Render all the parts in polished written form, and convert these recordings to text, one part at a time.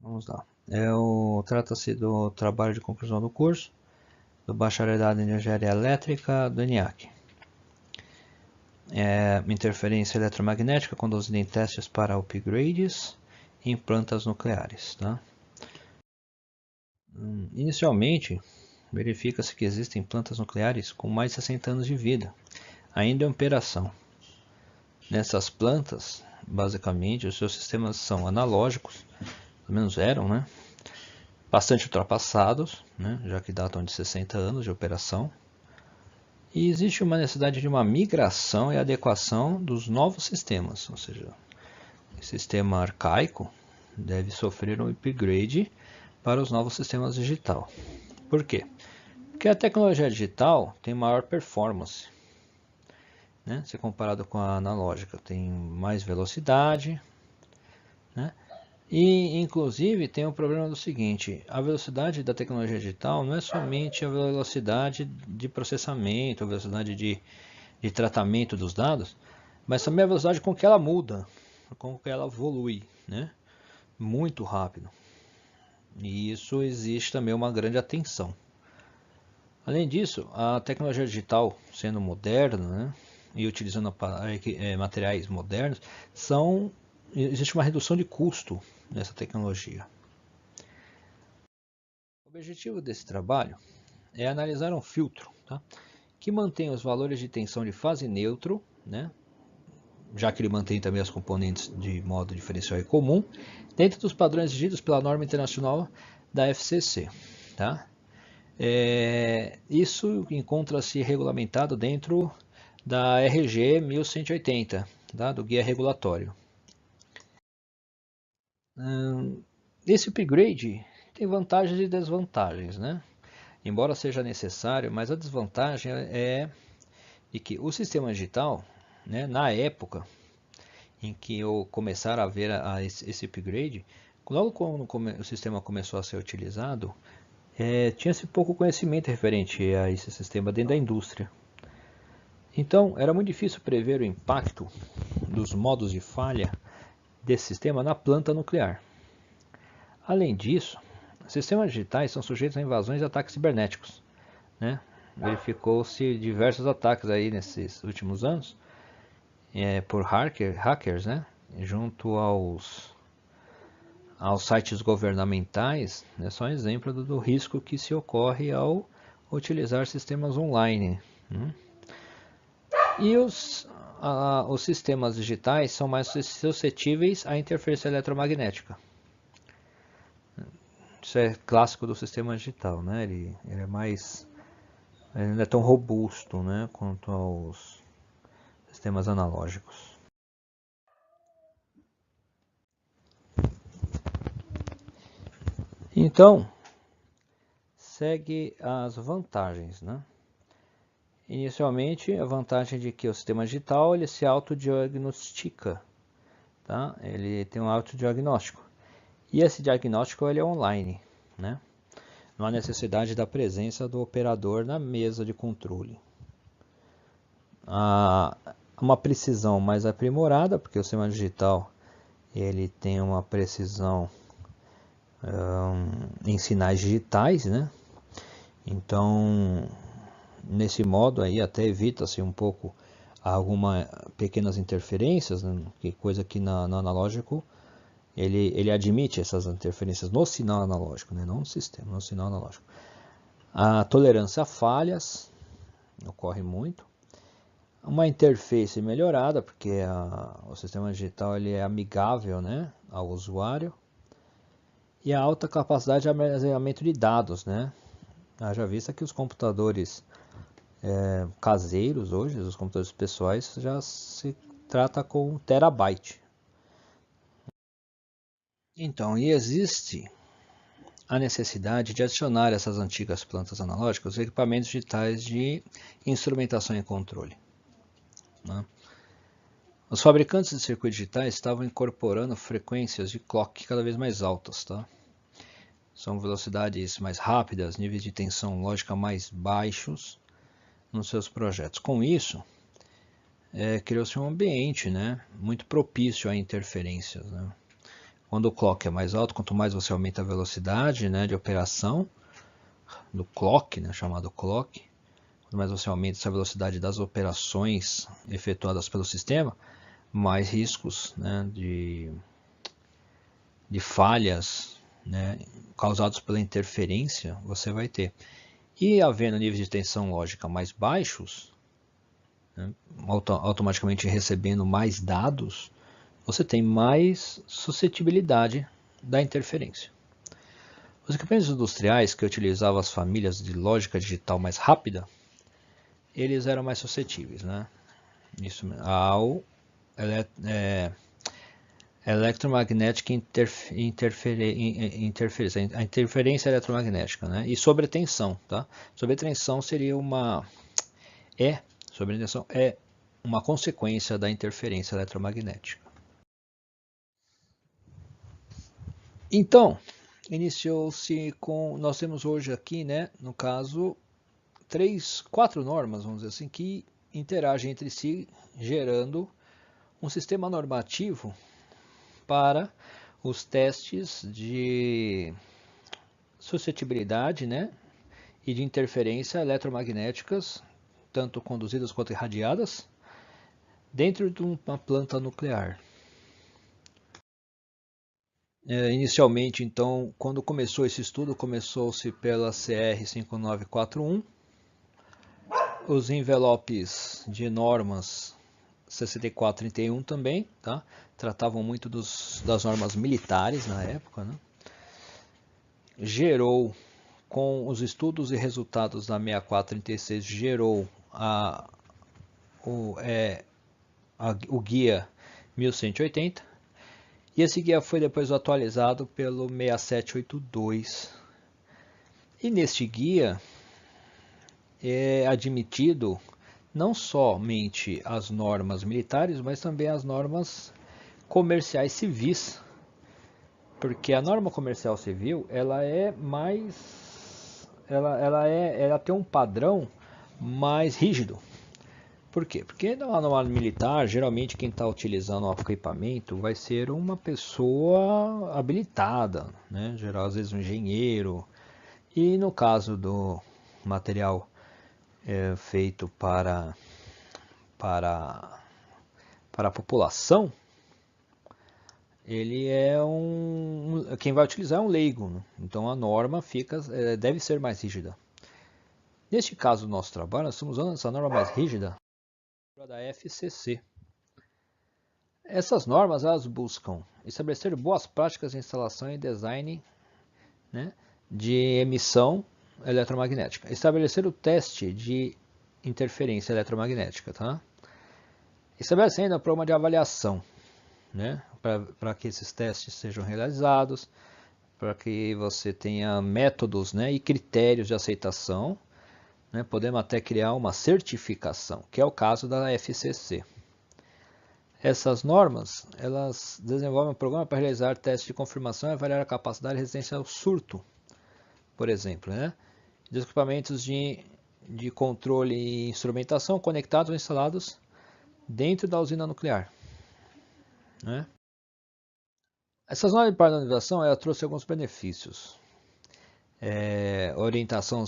Vamos lá. Trata-se do trabalho de conclusão do curso do Bacharelado em Engenharia Elétrica do ENIAC. Interferência eletromagnética conduzida em testes para upgrades em plantas nucleares. Tá? Inicialmente, verifica-se que existem plantas nucleares com mais de 60 anos de vida, ainda em operação. Nessas plantas, basicamente, os seus sistemas são analógicos, pelo menos eram, né? Bastante ultrapassados, né? Já que datam de 60 anos de operação. E existe uma necessidade de uma migração e adequação dos novos sistemas, ou seja, o sistema arcaico deve sofrer um upgrade para os novos sistemas digital. Por quê? Porque a tecnologia digital tem maior performance, né? Se comparado com a analógica, tem mais velocidade, né? E inclusive tem o problema do seguinte: a velocidade da tecnologia digital não é somente a velocidade de processamento, a velocidade de tratamento dos dados, mas também a velocidade com que ela muda, com que ela evolui, né? Muito rápido. E isso existe também uma grande atenção. Além disso, a tecnologia digital, sendo moderna, né, e utilizando materiais modernos, existe uma redução de custo nessa tecnologia. O objetivo desse trabalho é analisar um filtro, tá, que mantém os valores de tensão de fase neutro, né, já que ele mantém também as componentes de modo diferencial e comum, dentro dos padrões exigidos pela norma internacional da FCC. Tá? Isso encontra-se regulamentado dentro da RG 1180, tá? Do Guia Regulatório. Esse upgrade tem vantagens e desvantagens, né? Embora seja necessário, mas a desvantagem é de que o sistema digital, né, na época em que eu começar a ver esse upgrade, logo quando o sistema começou a ser utilizado, tinha-se pouco conhecimento referente a esse sistema dentro da indústria. Então, era muito difícil prever o impacto dos modos de falha desse sistema na planta nuclear. Além disso, sistemas digitais são sujeitos a invasões e ataques cibernéticos, né? Verificou-se diversos ataques aí nesses últimos anos por hackers, né? Junto aos sites governamentais, é só um exemplo do risco que se ocorre ao utilizar sistemas online. E os sistemas digitais são mais suscetíveis à interferência eletromagnética. Isso é clássico do sistema digital, né? Ele não é tão robusto, né, quanto aos sistemas analógicos. Então, segue as vantagens, né? Inicialmente, a vantagem de que o sistema digital ele se autodiagnostica, tá? Ele tem um autodiagnóstico. E esse diagnóstico ele é online, né? Não há necessidade da presença do operador na mesa de controle. Há uma precisão mais aprimorada, porque o sistema digital ele tem uma precisão em sinais digitais, né? Então, nesse modo aí até evita-se um pouco algumas pequenas interferências, né? Coisa que no analógico ele admite essas interferências no sinal analógico, né? Não no sistema, no sinal analógico. A tolerância a falhas ocorre muito. Uma interface melhorada, porque o sistema digital ele é amigável, né, ao usuário. E a alta capacidade de armazenamento de dados, né? Haja vista que os computadores caseiros hoje, os computadores pessoais, já se trata com terabyte. Então, e existe a necessidade de adicionar essas antigas plantas analógicas os equipamentos digitais de instrumentação e controle, né? Os fabricantes de circuitos digitais estavam incorporando frequências de clock cada vez mais altas, tá? São velocidades mais rápidas, níveis de tensão lógica mais baixos nos seus projetos. Com isso, criou-se um ambiente, né, muito propício a interferências, né? Quando o clock é mais alto, quanto mais você aumenta a velocidade, né, de operação do clock, né, chamado clock, quanto mais você aumenta essa velocidade das operações efetuadas pelo sistema, mais riscos, né, de falhas, né, causados pela interferência você vai ter. E havendo níveis de tensão lógica mais baixos, né, automaticamente recebendo mais dados, você tem mais suscetibilidade da interferência. Os equipamentos industriais que utilizavam as famílias de lógica digital mais rápida, eles eram mais suscetíveis, né, ao electromagnetic interferência, a interferência eletromagnética, né, e sobretensão, tá? Sobretensão seria sobretensão é uma consequência da interferência eletromagnética. Então, iniciou-se com, nós temos hoje aqui, né, no caso, quatro normas, vamos dizer assim, que interagem entre si, gerando um sistema normativo para os testes de suscetibilidade, né, e de interferência eletromagnéticas, tanto conduzidas quanto irradiadas, dentro de uma planta nuclear. Inicialmente, então, quando começou esse estudo, começou-se pela CR 5941, os envelopes de normas 6431 também, tá? Tratavam muito das normas militares na época, né? Gerou, com os estudos e resultados da 6436, gerou o guia 1180, e esse guia foi depois atualizado pelo 6782. E neste guia é admitido não somente as normas militares, mas também as normas comerciais civis, porque a norma comercial civil ela tem um padrão mais rígido. Por quê? Porque na norma militar, geralmente quem está utilizando o equipamento vai ser uma pessoa habilitada, né? Geral, às vezes um engenheiro. E no caso do material feito para a população, ele quem vai utilizar é um leigo, né? Então a norma deve ser mais rígida. Neste caso do nosso trabalho, nós estamos usando essa norma mais rígida da FCC. Essas normas elas buscam estabelecer boas práticas de instalação e design, né, de emissão eletromagnética, estabelecer o teste de interferência eletromagnética, tá? Estabelece ainda um programa de avaliação, né, para que esses testes sejam realizados, para que você tenha métodos, né, e critérios de aceitação, né, podemos até criar uma certificação, que é o caso da FCC. Essas normas, elas desenvolvem um programa para realizar testes de confirmação e avaliar a capacidade de resistência ao surto, por exemplo, né, dos equipamentos de controle e instrumentação conectados ou instalados dentro da usina nuclear, né. Essas normas de padronização ela trouxe alguns benefícios. Orientação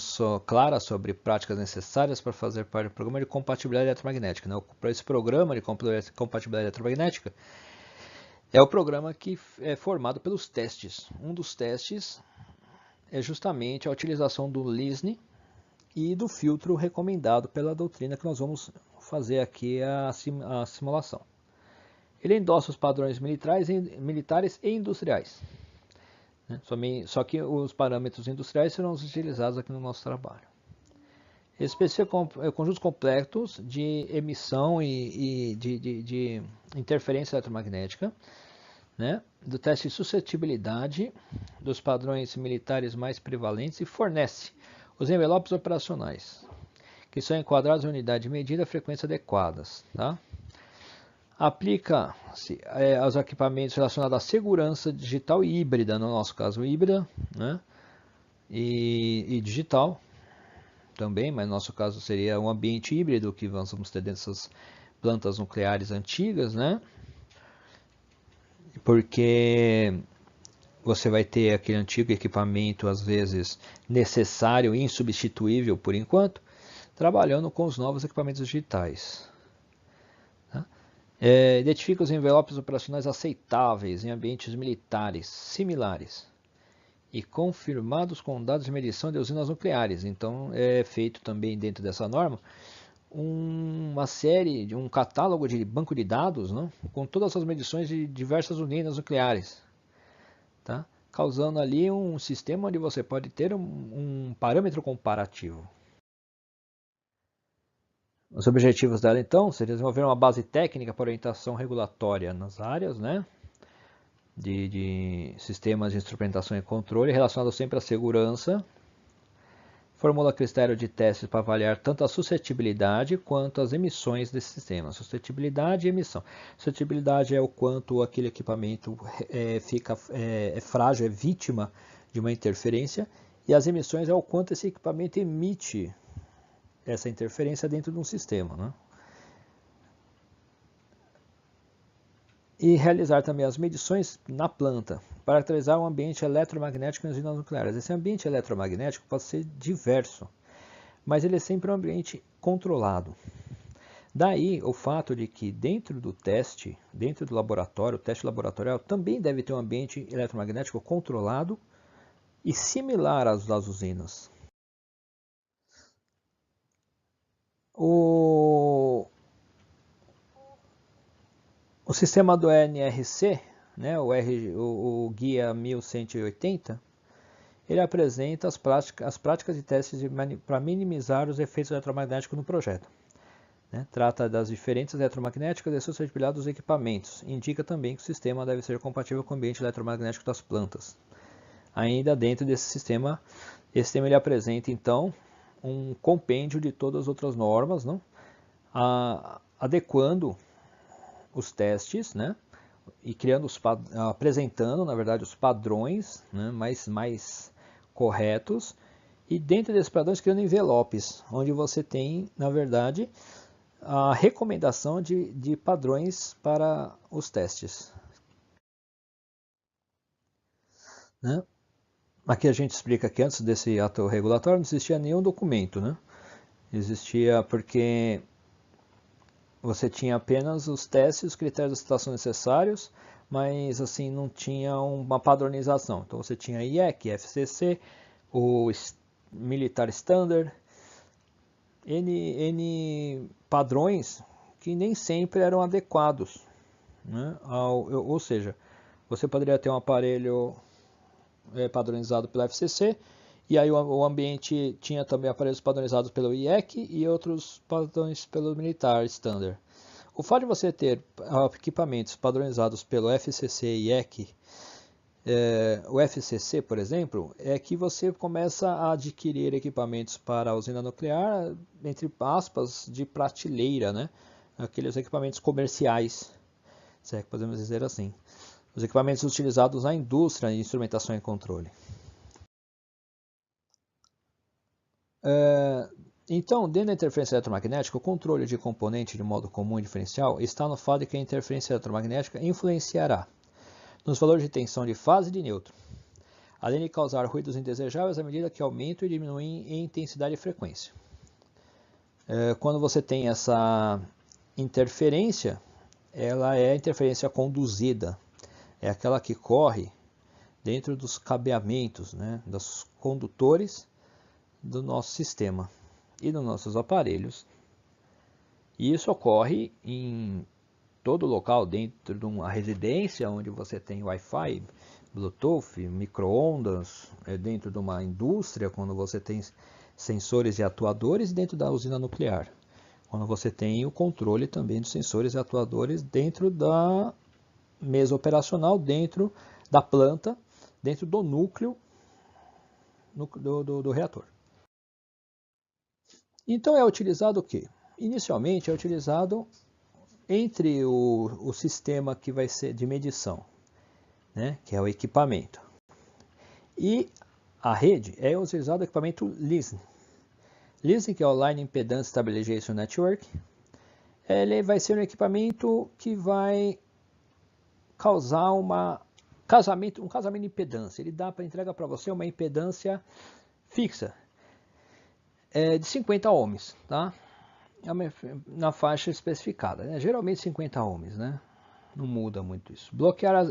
clara sobre práticas necessárias para fazer parte do programa de compatibilidade eletromagnética, né? Para esse programa de compatibilidade eletromagnética é o programa que é formado pelos testes. Um dos testes é justamente a utilização do LISNE e do filtro recomendado pela doutrina que nós vamos fazer aqui a simulação. Ele endossa os padrões militares e industriais. Só que os parâmetros industriais serão os utilizados aqui no nosso trabalho. Especifica conjuntos completos de emissão e de interferência eletromagnética, né, do teste de suscetibilidade dos padrões militares mais prevalentes e fornece os envelopes operacionais, que são enquadrados em unidade de medida e frequência adequadas. Tá? Aplica-se aos equipamentos relacionados à segurança digital e híbrida, no nosso caso híbrida, né? e digital também, mas no nosso caso seria um ambiente híbrido que nós vamos ter dentro dessas plantas nucleares antigas, né? porque você vai ter aquele antigo equipamento, às vezes necessário e insubstituível por enquanto, trabalhando com os novos equipamentos digitais. Tá? Identifica os envelopes operacionais aceitáveis em ambientes militares similares e confirmados com dados de medição de usinas nucleares. Então, é feito também dentro dessa norma uma série, de um catálogo de banco de dados, não? Com todas as medições de diversas usinas nucleares. Tá? Causando ali um sistema onde você pode ter um parâmetro comparativo. Os objetivos dela, então, seria desenvolver uma base técnica para orientação regulatória nas áreas, né, de sistemas de instrumentação e controle, relacionados sempre à segurança. Formula critério de testes para avaliar tanto a suscetibilidade quanto as emissões desse sistema. Suscetibilidade e emissão. Suscetibilidade é o quanto aquele equipamento é frágil, é vítima de uma interferência, e as emissões é o quanto esse equipamento emite essa interferência dentro de um sistema. Né? E realizar também as medições na planta, para caracterizar o ambiente eletromagnético em usinas nucleares. Esse ambiente eletromagnético pode ser diverso, mas ele é sempre um ambiente controlado. Daí o fato de que dentro do teste, dentro do laboratório, o teste laboratorial também deve ter um ambiente eletromagnético controlado e similar às das usinas. O sistema do NRC, né, o Guia 1180, ele apresenta as práticas de testes para minimizar os efeitos eletromagnéticos no projeto. Né? Trata das diferentes eletromagnéticas e suscetibilidade dos equipamentos. Indica também que o sistema deve ser compatível com o ambiente eletromagnético das plantas. Ainda dentro desse sistema, esse sistema ele apresenta então um compêndio de todas as outras normas, não? Adequando os testes, né? E apresentando, na verdade, os padrões, né? mais corretos, e dentro desses padrões criando envelopes, onde você tem, na verdade, a recomendação de padrões para os testes. Né? Aqui a gente explica que antes desse ato regulatório não existia nenhum documento, né? Existia porque você tinha apenas os testes, os critérios de situação necessários, mas assim não tinha uma padronização. Então você tinha IEC, FCC, o Military Standard, N padrões que nem sempre eram adequados. Né? Ou seja, você poderia ter um aparelho padronizado pela FCC, e aí o ambiente tinha também aparelhos padronizados pelo IEC e outros padrões pelo Military Standard. O fato de você ter equipamentos padronizados pelo FCC e IEC, o FCC, por exemplo, é que você começa a adquirir equipamentos para a usina nuclear, entre aspas, de prateleira, né? Aqueles equipamentos comerciais, se é que podemos dizer assim. Os equipamentos utilizados na indústria de instrumentação e controle. Então, dentro da interferência eletromagnética, o controle de componente de modo comum e diferencial está no fato de que a interferência eletromagnética influenciará nos valores de tensão de fase e de nêutron, além de causar ruídos indesejáveis à medida que aumentam e diminuem em intensidade e frequência. Quando você tem essa interferência, ela é a interferência conduzida, é aquela que corre dentro dos cabeamentos, né, dos condutores do nosso sistema e dos nossos aparelhos. E isso ocorre em todo local, dentro de uma residência onde você tem Wi-Fi, Bluetooth, micro-ondas, dentro de uma indústria, quando você tem sensores e atuadores, dentro da usina nuclear, quando você tem o controle também dos sensores e atuadores dentro da mesa operacional, dentro da planta, dentro do núcleo do reator. Então é utilizado o quê? Inicialmente é utilizado entre o sistema que vai ser de medição, né, que é o equipamento, e a rede é utilizado o equipamento LISN. LISN, que é o Line Impedance Stabilization Network, ele vai ser um equipamento que vai causar um casamento de impedância. Ele dá para entrega para você uma impedância fixa de 50 ohms, tá? Na faixa especificada, né? Geralmente 50 ohms, né? Não muda muito isso.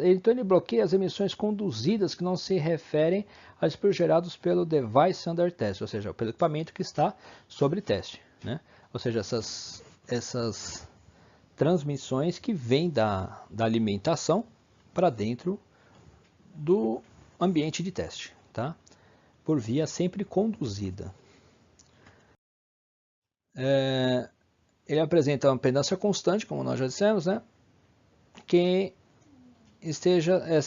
Então ele bloqueia as emissões conduzidas que não se referem a dispositivos gerados pelo device under test, ou seja, pelo equipamento que está sob teste, né? Ou seja, essas transmissões que vêm da alimentação para dentro do ambiente de teste, tá? Por via sempre conduzida. Ele apresenta uma impedância constante, como nós já dissemos, né? Que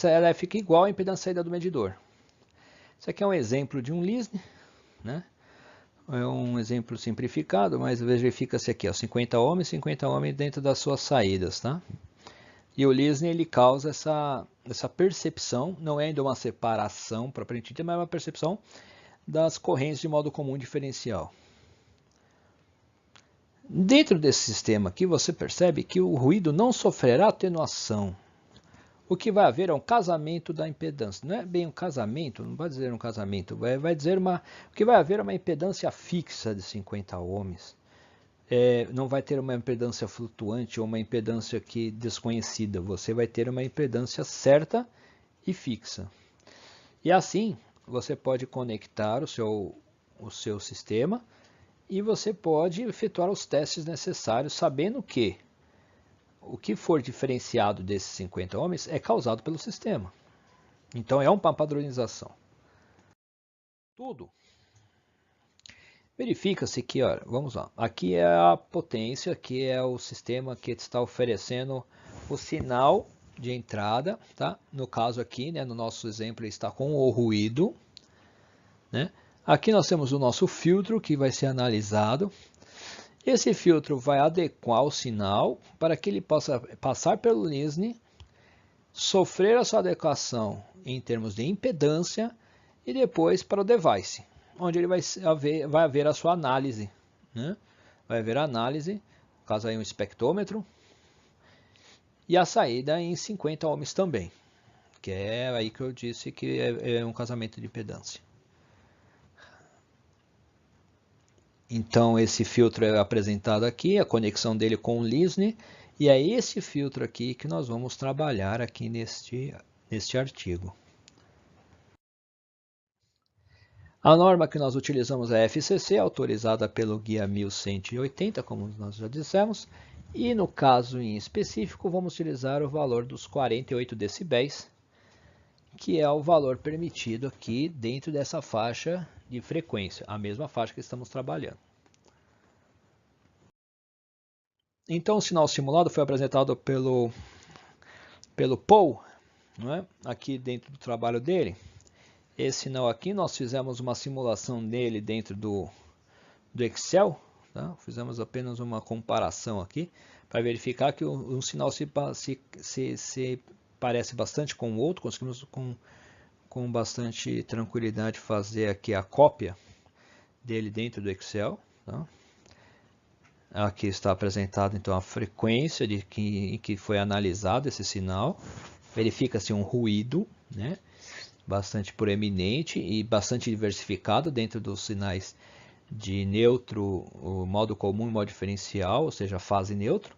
ela fica igual à impedância saída do medidor. Isso aqui é um exemplo de um Lisne, né? É um exemplo simplificado, mas verifica-se aqui, ó, 50 ohms dentro das suas saídas, tá? E o Lisne ele causa essa percepção, não é ainda uma separação propriamente dita, mas é uma percepção das correntes de modo comum diferencial. Dentro desse sistema aqui, você percebe que o ruído não sofrerá atenuação. O que vai haver é um casamento da impedância. Não é bem um casamento, não vai dizer um casamento, vai dizer o que vai haver é uma impedância fixa de 50 ohms. Não vai ter uma impedância flutuante ou uma impedância desconhecida. Você vai ter uma impedância certa e fixa. E assim, você pode conectar o seu sistema e você pode efetuar os testes necessários, sabendo que o que for diferenciado desses 50 ohms é causado pelo sistema. Então é uma padronização. Tudo. Verifica-se que, olha, vamos lá, aqui é a potência, aqui é o sistema que está oferecendo o sinal de entrada, tá? No caso aqui, né, no nosso exemplo, ele está com o ruído, né? Aqui nós temos o nosso filtro que vai ser analisado. Esse filtro vai adequar o sinal para que ele possa passar pelo Lisne, sofrer a sua adequação em termos de impedância e depois para o device, onde ele vai haver a sua análise, né? Vai haver a análise, no caso aí um espectrômetro, e a saída em 50 ohms também, que é aí que eu disse que é um casamento de impedância. Então esse filtro é apresentado aqui, a conexão dele com o Lisne, e é esse filtro aqui que nós vamos trabalhar aqui neste artigo. A norma que nós utilizamos é a FCC, autorizada pelo guia 1180, como nós já dissemos, e no caso em específico vamos utilizar o valor dos 48 decibéis, que é o valor permitido aqui dentro dessa faixa de frequência, a mesma faixa que estamos trabalhando. Então o sinal simulado foi apresentado pelo Paul, não é? Aqui dentro do trabalho dele. Esse sinal aqui nós fizemos uma simulação dele dentro do Excel, tá? Fizemos apenas uma comparação aqui para verificar que um sinal se parece bastante com o outro. Conseguimos com bastante tranquilidade fazer aqui a cópia dele dentro do Excel, tá? Aqui está apresentado então a frequência em que foi analisado esse sinal. Verifica-se um ruído, né? Bastante proeminente e bastante diversificado dentro dos sinais de neutro, o modo comum e modo diferencial, ou seja, fase neutro.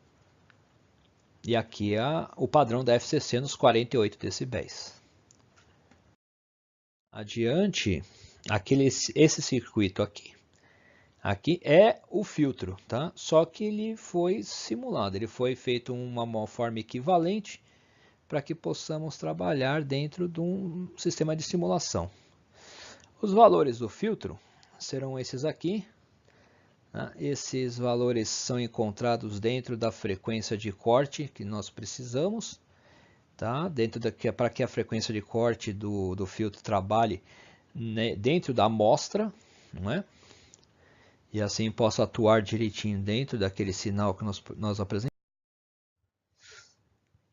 E aqui o padrão da FCC nos 48 decibéis. Adiante, esse circuito aqui. Aqui é o filtro, tá? Só que ele foi simulado, ele foi feito uma forma equivalente para que possamos trabalhar dentro de um sistema de simulação. Os valores do filtro serão esses aqui. Tá? Esses valores são encontrados dentro da frequência de corte que nós precisamos, tá? Para que a frequência de corte do filtro trabalhe, né, dentro da amostra, não é? E assim possa atuar direitinho dentro daquele sinal que nós apresentamos.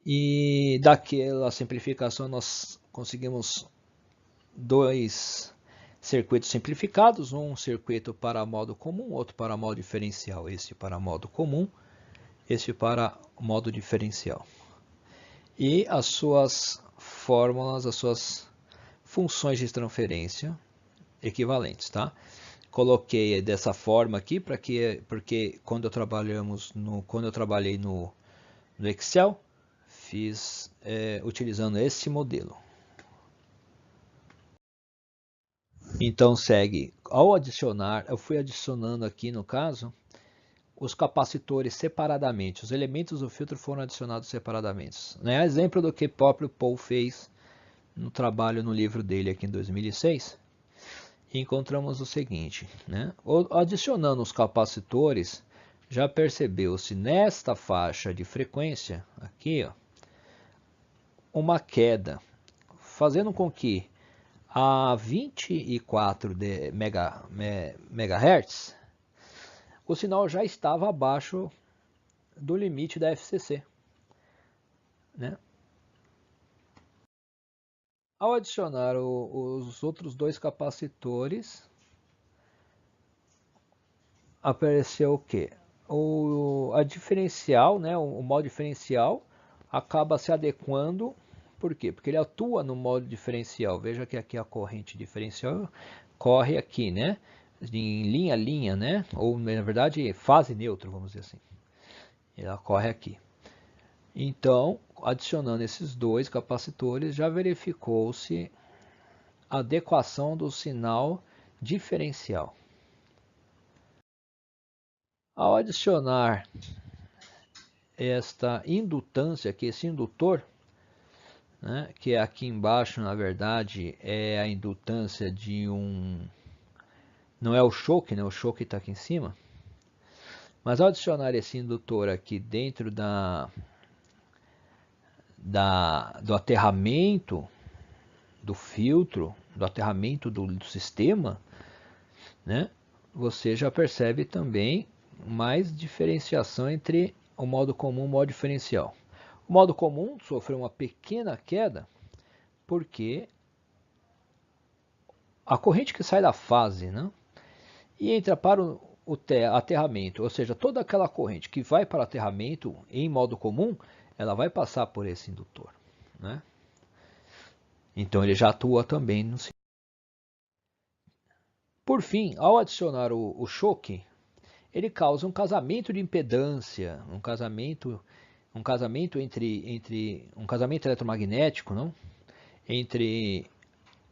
E daquela simplificação nós conseguimos dois circuitos simplificados, um circuito para modo comum, outro para modo diferencial. Este para modo comum, este para modo diferencial. e as suas fórmulas, as suas funções de transferência equivalentes, tá? Coloquei dessa forma aqui porque quando eu trabalhei no Excel, fiz utilizando esse modelo. Então segue, ao adicionar, eu fui adicionando aqui no caso os capacitores separadamente, os elementos do filtro foram adicionados separadamente. Né? Exemplo do que o próprio Paul fez no trabalho no livro dele aqui em 2006. E encontramos o seguinte, né? Adicionando os capacitores, já percebeu-se nesta faixa de frequência, aqui, ó, uma queda, fazendo com que a 24 MHz, o sinal já estava abaixo do limite da FCC. Né? Ao adicionar os outros dois capacitores, apareceu o quê? A diferencial, né, o modo diferencial, acaba se adequando. Por quê? Porque ele atua no modo diferencial. Veja que aqui a corrente diferencial corre aqui, né? Em linha a linha, né? Ou na verdade fase neutro, vamos dizer assim. Ela corre aqui. Então, adicionando esses dois capacitores, já verificou-se a adequação do sinal diferencial. Ao adicionar esta indutância aqui, esse indutor, né, que aqui embaixo, na verdade, é a indutância de um... Não é o choque, né? O choque está aqui em cima. Mas ao adicionar esse indutor aqui dentro do aterramento do filtro, do aterramento do sistema, né, você já percebe também mais diferenciação entre o modo comum e o modo diferencial. O modo comum sofreu uma pequena queda porque a corrente que sai da fase, né, e entra para o aterramento, ou seja, toda aquela corrente que vai para o aterramento em modo comum, ela vai passar por esse indutor. Né? Então ele já atua também no... Por fim, ao adicionar o choque, ele causa um casamento de impedância, um casamento um casamento eletromagnético, não? Entre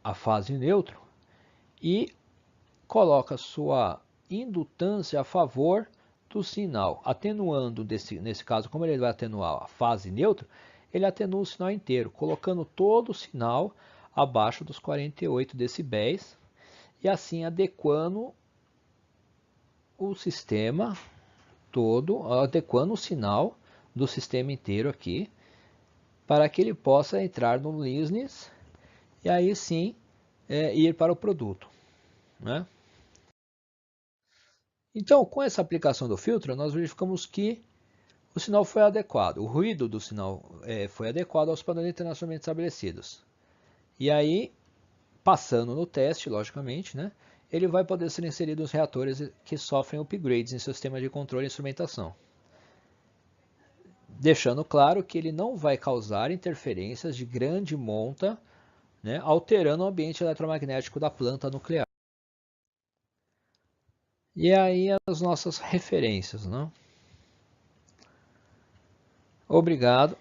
a fase neutro e coloca sua indutância a favor do sinal, atenuando nesse caso, como ele vai atenuar a fase neutra, ele atenua o sinal inteiro, colocando todo o sinal abaixo dos 48 decibéis e assim adequando o sistema todo, adequando o sinal do sistema inteiro aqui, para que ele possa entrar no listening e aí sim ir para o produto. Né? Então, com essa aplicação do filtro, nós verificamos que o sinal foi adequado, o ruído do sinal foi adequado aos padrões internacionalmente estabelecidos. E aí, passando no teste, logicamente, né, ele vai poder ser inserido nos reatores que sofrem upgrades em seu sistema de controle e instrumentação. Deixando claro que ele não vai causar interferências de grande monta, né, alterando o ambiente eletromagnético da planta nuclear. E aí as nossas referências. Né? Obrigado.